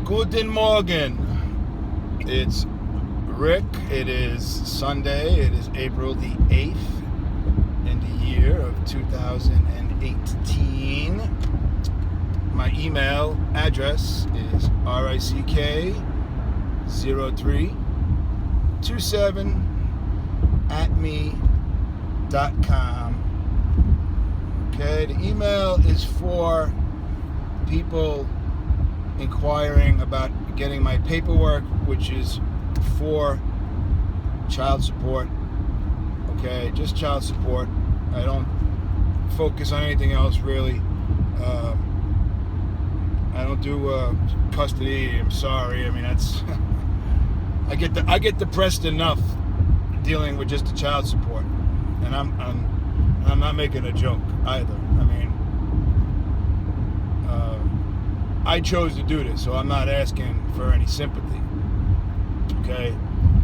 Guten Morgen. It's Rick. It is Sunday. It is April the 8th in the year of 2018. My email address is rick0327@me.com. Okay, the email is for people inquiring about getting my paperwork, which is for child support. Okay, just child support. I don't focus on anything else really. I don't do custody. I'm sorry. I mean, that's I get depressed enough dealing with just the child support, and I'm not making a joke either. I mean, I chose to do this, so I'm not asking for any sympathy. Okay,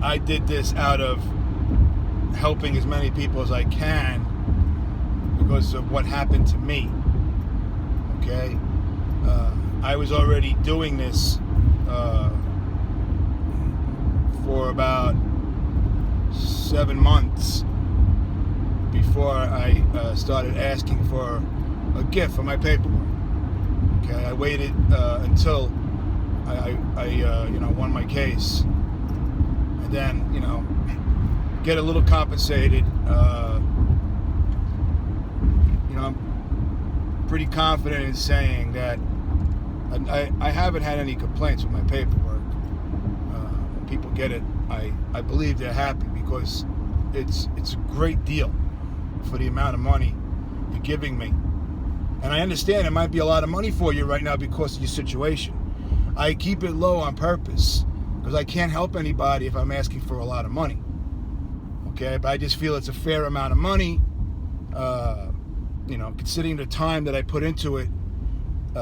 I did this out of helping as many people as I can because of what happened to me. Okay, I was already doing this for about 7 months before I started asking for a gift for my paperwork. Okay, I waited until I won my case, and then get a little compensated. I'm pretty confident in saying that I haven't had any complaints with my paperwork. When people get it, I believe they're happy because it's a great deal for the amount of money you're giving me. And I understand it might be a lot of money for you right now because of your situation. I keep it low on purpose because I can't help anybody if I'm asking for a lot of money. Okay, but I just feel it's a fair amount of money, considering the time that I put into it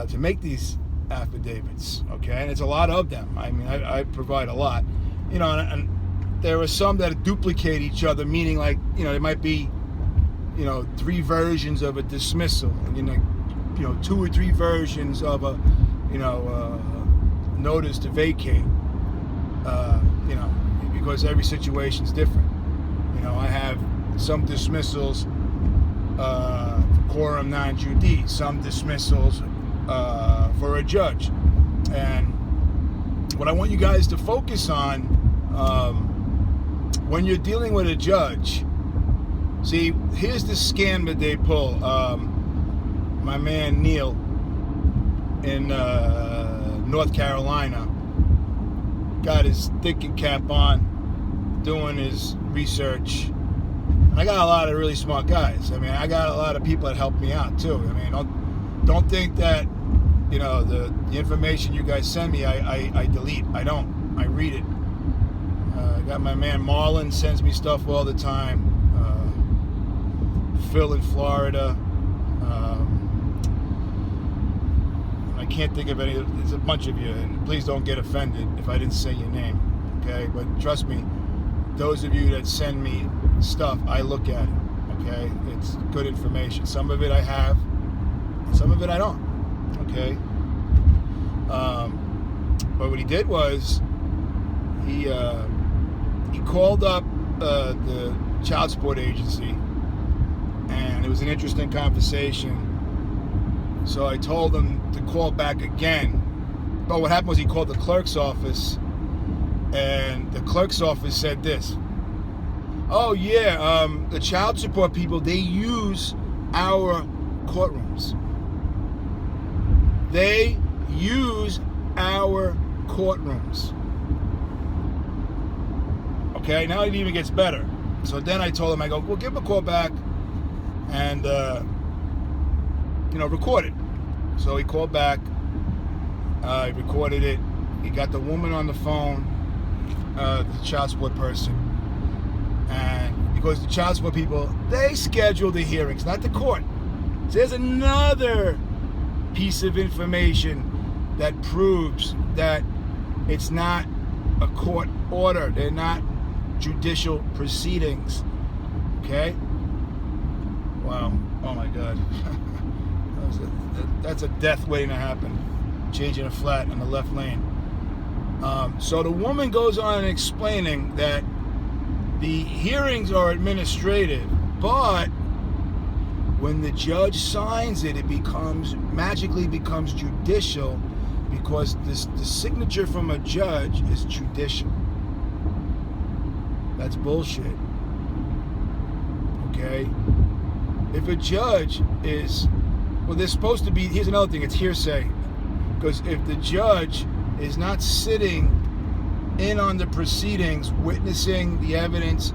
to make these affidavits. Okay, and it's a lot of them. I mean, I provide a lot. And there are some that duplicate each other, meaning like, there might be 3 versions of a dismissal, and 2 or 3 versions of a notice to vacate, because every situation's different. I have some dismissals for quorum non judice, some dismissals for a judge. And what I want you guys to focus on when you're dealing with a judge, see, here's the scam that they pull. My man Neil in North Carolina got his thinking cap on, doing his research. And I got a lot of really smart guys. I mean, I got a lot of people that help me out too. I mean, don't think that the information you guys send me I delete. I don't. I read it. I got my man Marlon sends me stuff all the time. Phil in Florida. I can't think of any. There's a bunch of you, and please don't get offended if I didn't say your name. Okay, but trust me, those of you that send me stuff, I look at it. Okay, it's good information. Some of it I have, and some of it I don't. Okay. But what he did was he called up the child support agency, and it was an interesting conversation. So I told him to call back again. But what happened was he called the clerk's office, and the clerk's office said this: "Oh yeah, the child support people, they use our courtrooms. They use our courtrooms." Okay, now it even gets better. So then I told him, I go, well, give him a call back and record it. So he called back. I recorded it. He got the woman on the phone, the child support person, and because the child support people, they schedule the hearings, not the court. So there's another piece of information that proves that it's not a court order. They're not judicial proceedings. Okay? Wow. Oh my God. That's a death waiting to happen. Changing a flat in the left lane. So the woman goes on explaining that the hearings are administrative, but when the judge signs it, it magically becomes judicial, because the signature from a judge is judicial. That's bullshit. Okay? If a judge is, well, there's supposed to be, here's another thing, it's hearsay. Because if the judge is not sitting in on the proceedings, witnessing the evidence,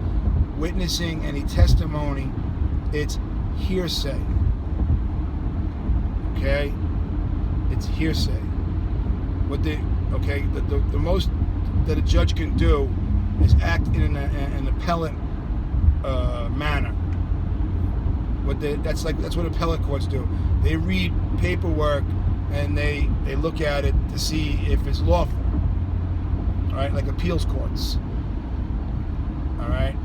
witnessing any testimony, it's hearsay. Okay? It's hearsay. The most that a judge can do is act in an appellate manner. That's what appellate courts do. They read paperwork and they look at it to see if it's lawful. All right, like appeals courts. All right,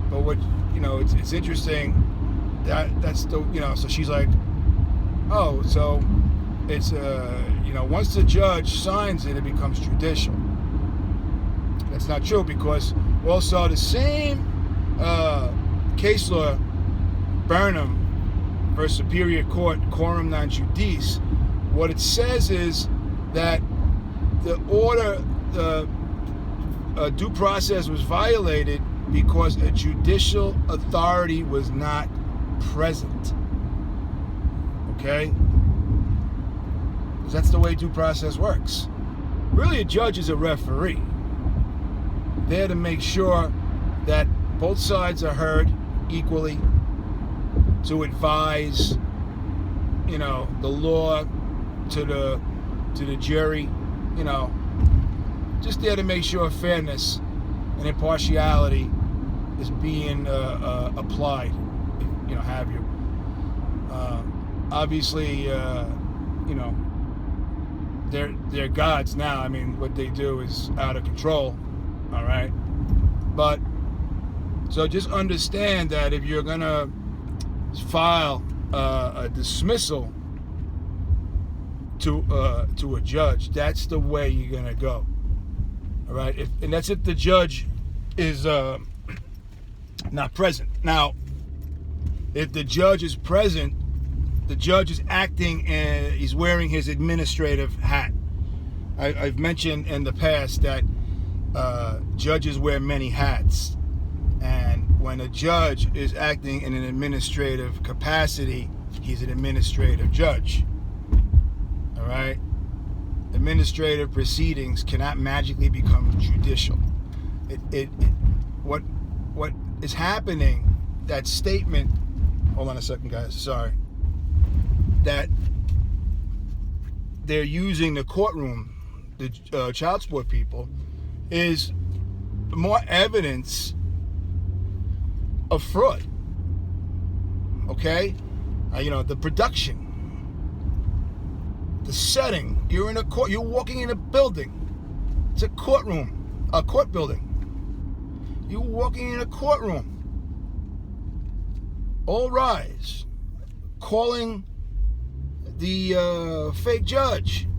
but what it's interesting that's the so she's like, oh, so it's once the judge signs it, it becomes judicial. That's not true, because also the same case law, Burnham versus Superior Court, Quorum non judice, what it says is that the order, the due process was violated because a judicial authority was not present. Okay? Because that's the way due process works. Really, a judge is a referee. There to make sure that both sides are heard equally, to advise, the law to the jury, just there to make sure fairness and impartiality is being applied. Have you? Obviously, they're gods now. I mean, what they do is out of control. All right, but so just understand that if you're gonna file a dismissal to a judge, that's the way you're gonna go. All right, and that's if the judge is not present. Now, if the judge is present, the judge is acting and he's wearing his administrative hat. I've mentioned in the past that judges wear many hats, and when a judge is acting in an administrative capacity, he's an administrative judge. All right? Administrative proceedings cannot magically become judicial. What is happening, that statement, hold on a second, guys, sorry, that they're using the courtroom, the child support people, is more evidence of fraud. Okay? The production, the setting, you're in a court, you're walking in a building. It's a courtroom, a court building. You're walking in a courtroom. All rise. Calling the fake judge,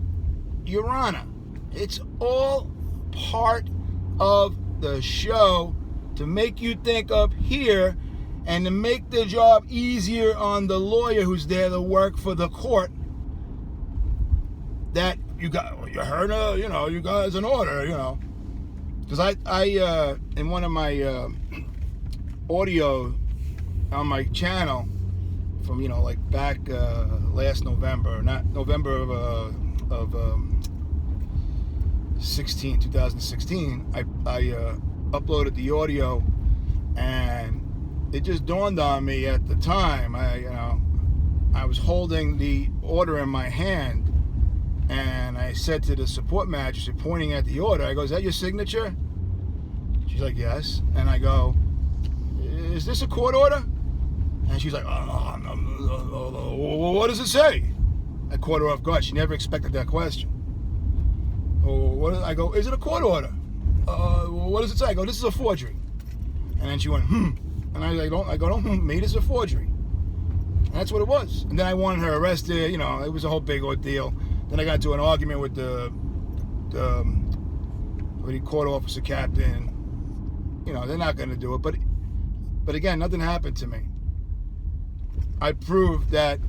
Your Honor. It's all part of the show to make you think up here and to make the job easier on the lawyer who's there to work for the court, that you heard you guys an order, because I in one of my audio on my channel from back last November, not November of 2016, I uploaded the audio, and it just dawned on me at the time. I was holding the order in my hand, and I said to the support magistrate, pointing at the order, I go, "Is that your signature?" She's like, "Yes." And I go, "Is this a court order?" And she's like, "Oh, no, what does it say?" I caught her off guard. She never expected that question. I go, "Is it a court order?" What does it say? I go, "This is a forgery." And then she went, And I go, "Don't me, this is a forgery." And that's what it was. And then I wanted her arrested. It was a whole big ordeal. Then I got into an argument with the court officer captain. You know, they're not going to do it. But again, nothing happened to me. I proved that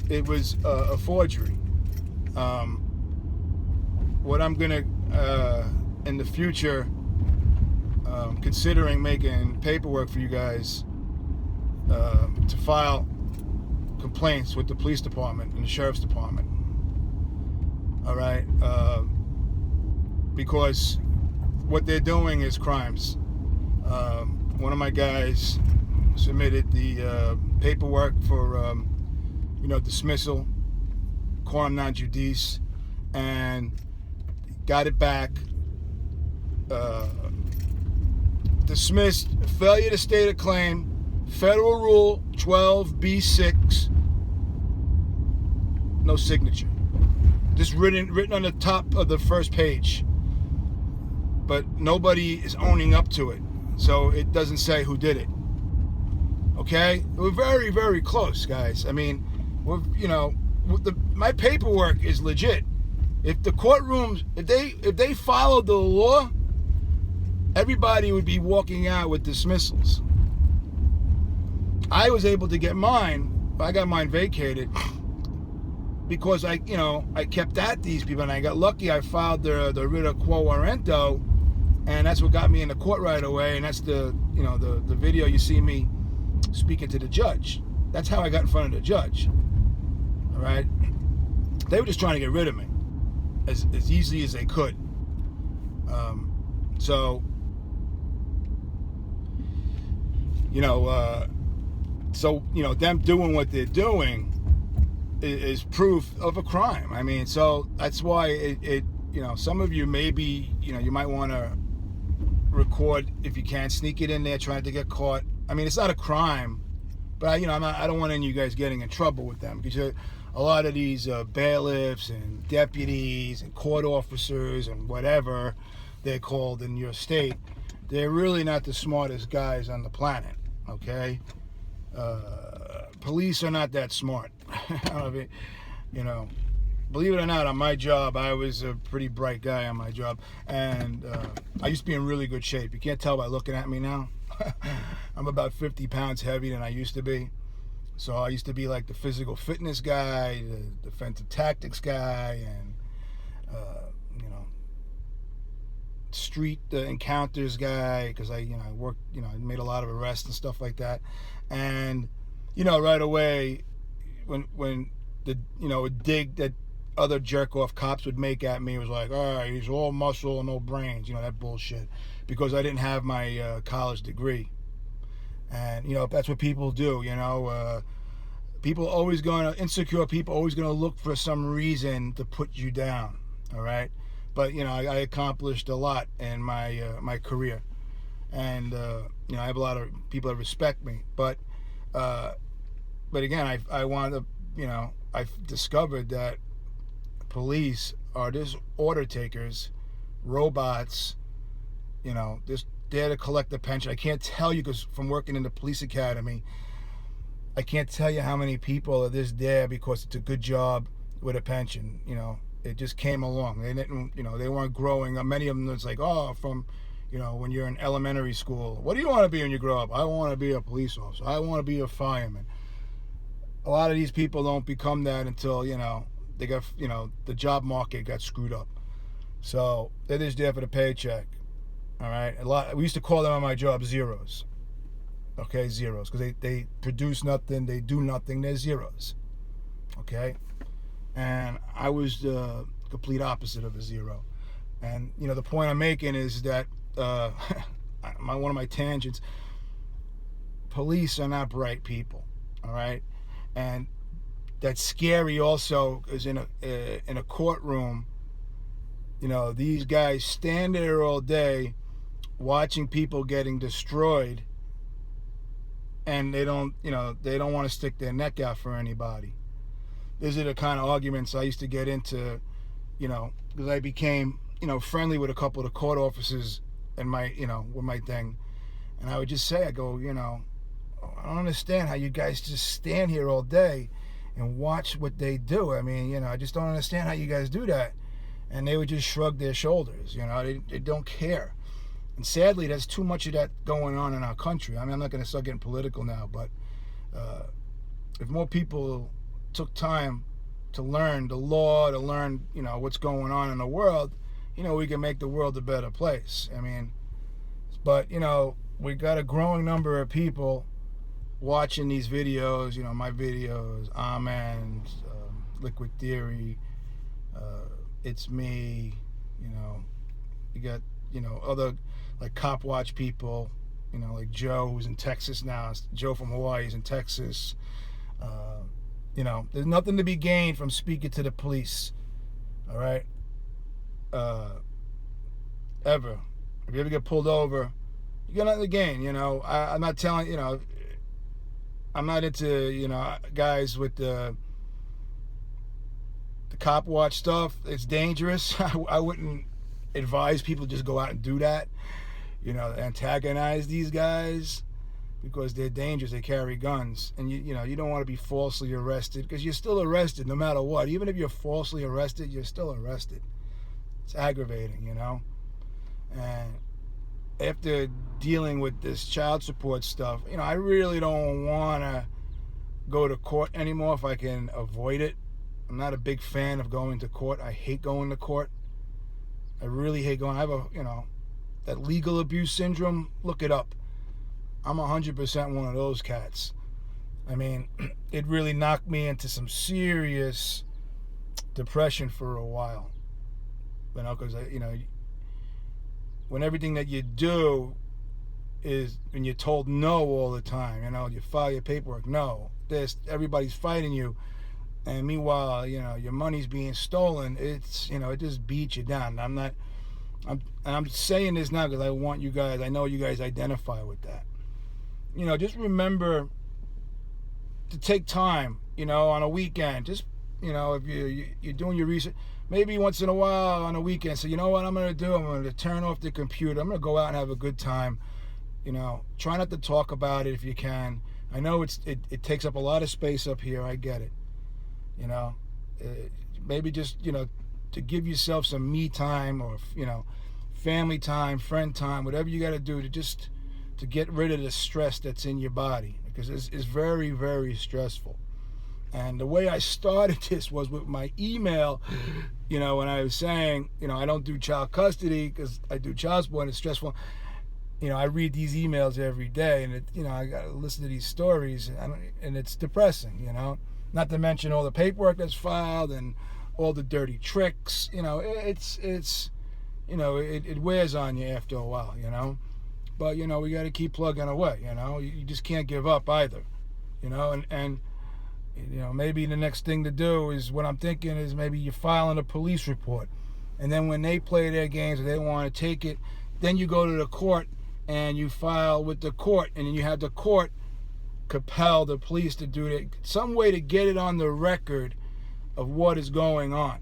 it was a forgery. What I'm going to, in the future, considering making paperwork for you guys to file complaints with the police department and the sheriff's department. All right? Because what they're doing is crimes. One of my guys submitted the paperwork for, dismissal, quorum non judice, and got it back. Dismissed, failure to state a claim, Federal Rule 12B6, no signature. Just written on the top of the first page. But nobody is owning up to it. So it doesn't say who did it. Okay? We're very, very close, guys. I mean, my paperwork is legit. If the courtrooms, if they followed the law, everybody would be walking out with dismissals. I was able to get mine. I got mine vacated because I kept at these people, and I got lucky. I filed the writ of quo warranto, and that's what got me in the court right away. And that's the video you see me speaking to the judge. That's how I got in front of the judge. All right. They were just trying to get rid of me as easily as they could. Them doing what they're doing is proof of a crime. I mean, so that's why some of you maybe, you might want to record if you can, sneak it in there, trying to get caught. I mean, it's not a crime, but I don't want any of you guys getting in trouble with them, because a lot of these bailiffs and deputies and court officers and whatever they're called in your state, they're really not the smartest guys on the planet. Okay, police are not that smart. Believe it or not, on my job, I was a pretty bright guy on my job, and I used to be in really good shape. You can't tell by looking at me now. I'm about 50 pounds heavier than I used to be. So I used to be like the physical fitness guy, the defensive tactics guy, and street encounters guy, because I worked, I made a lot of arrests and stuff like that. And right away when the a dig that other jerk off cops would make at me was like, all right, he's all muscle and no brains, that bullshit, because I didn't have my college degree. And that's what people do. People always insecure people always gonna look for some reason to put you down. All right. But I accomplished a lot in my career, and I have a lot of people that respect me. But again, I want to, I've discovered that police are just order takers, robots. Just there to collect the pension. I can't tell you, because from working in the police academy, I can't tell you how many people are just there because it's a good job with a pension. It just came along. They didn't, they weren't growing up. Many of them, it's like, from, when you're in elementary school, what do you want to be when you grow up? I want to be a police officer. I want to be a fireman. A lot of these people don't become that until, they got, the job market got screwed up. So they're just there for the paycheck. All right. We used to call them on my job zeros. Okay, zeros, because they produce nothing, they do nothing, they're zeros. Okay. And I was the complete opposite of a zero. And, the point I'm making is that, one of my tangents, police are not bright people, all right? And that's scary also, is in a courtroom, these guys stand there all day watching people getting destroyed, and they don't want to stick their neck out for anybody. These are the kind of arguments I used to get into, because I became, friendly with a couple of the court officers and with my thing. And I would just say, I go, I don't understand how you guys just stand here all day and watch what they do. I mean, I just don't understand how you guys do that. and they would just shrug their shoulders. They don't care. And sadly, there's too much of that going on in our country. I mean, I'm not going to start getting political now, but if more people took time to learn the law, to learn, what's going on in the world, we can make the world a better place. I mean, but, we got a growing number of people watching these videos, my videos, Amen, Liquid Theory, It's Me, you got, other like Cop Watch people, like Joe, who's in Texas now. Joe from Hawaii is in Texas. There's nothing to be gained from speaking to the police. All right. Ever. If you ever get pulled over, you got nothing to gain. I'm not telling, I'm not into, guys with the Cop Watch stuff. It's dangerous. I wouldn't advise people to just go out and do that. Antagonize these guys because they're dangerous. They carry guns, and you don't want to be falsely arrested, because you're still arrested no matter what. Even if you're falsely arrested, you're still arrested. It's aggravating, And after dealing with this child support stuff, I really don't want to go to court anymore if I can avoid it. I'm not a big fan of going to court. I hate going to court. I really hate going. I have that legal abuse syndrome. Look it up. I'm 100% one of those cats. I mean, it really knocked me into some serious depression for a while. Because when everything that you do is, when you're told no all the time, you file your paperwork, no, everybody's fighting you, and meanwhile, your money's being stolen. It's, it just beats you down. I'm saying this now because I want you guys, I know you guys identify with that. Just remember to take time, on a weekend. Just, if you're doing your research, maybe once in a while on a weekend, so you know what I'm going to do? I'm going to turn off the computer. I'm going to go out and have a good time. Try not to talk about it if you can. I know it takes up a lot of space up here. I get it. Maybe just, to give yourself some me time, or, family time, friend time, whatever you got to do to get rid of the stress that's in your body, because it's very, very stressful. And the way I started this was with my email, when I was saying, I don't do child custody because I do child support and it's stressful. I read these emails every day, and I got to listen to these stories, and it's depressing, Not to mention all the paperwork that's filed and all the dirty tricks. It wears on you after a while, But, we got to keep plugging away, You just can't give up either, and maybe the next thing to do is, what I'm thinking is, maybe you file a police report. And then when they play their games, or they want to take it, then you go to the court and you file with the court, and then you have the court compel the police to do it, some way to get it on the record of what is going on.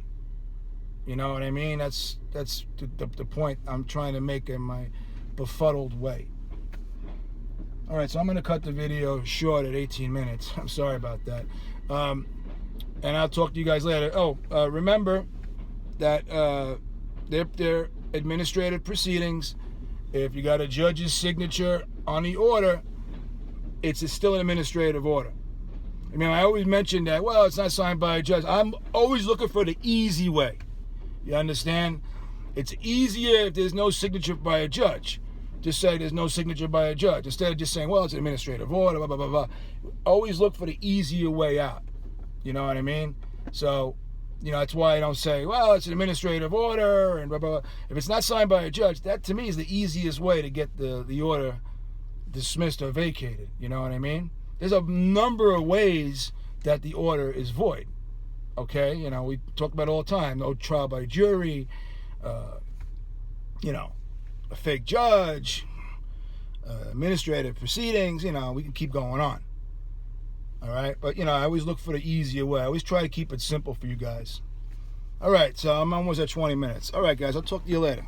You know what I mean? That's the point I'm trying to make in my befuddled way. All right, so I'm going to cut the video short at 18 minutes. I'm sorry about that. And I'll talk to you guys later. Remember that they're administrative proceedings. If you got a judge's signature on the order, it's still an administrative order. I mean, I always mention that, well, it's not signed by a judge. I'm always looking for the easy way. You understand? It's easier if there's no signature by a judge. Just say there's no signature by a judge, instead of just saying, well, it's an administrative order, blah, blah, blah, blah. Always look for the easier way out. You know what I mean? So, that's why I don't say, well, it's an administrative order, and blah, blah, blah. If it's not signed by a judge, that to me is the easiest way to get the order dismissed or vacated. You know what I mean? There's a number of ways that the order is void. Okay? We talk about it all the time. No trial by jury, a fake judge, administrative proceedings, we can keep going on. All right? But, I always look for the easier way. I always try to keep it simple for you guys. All right, so I'm almost at 20 minutes. All right, guys, I'll talk to you later.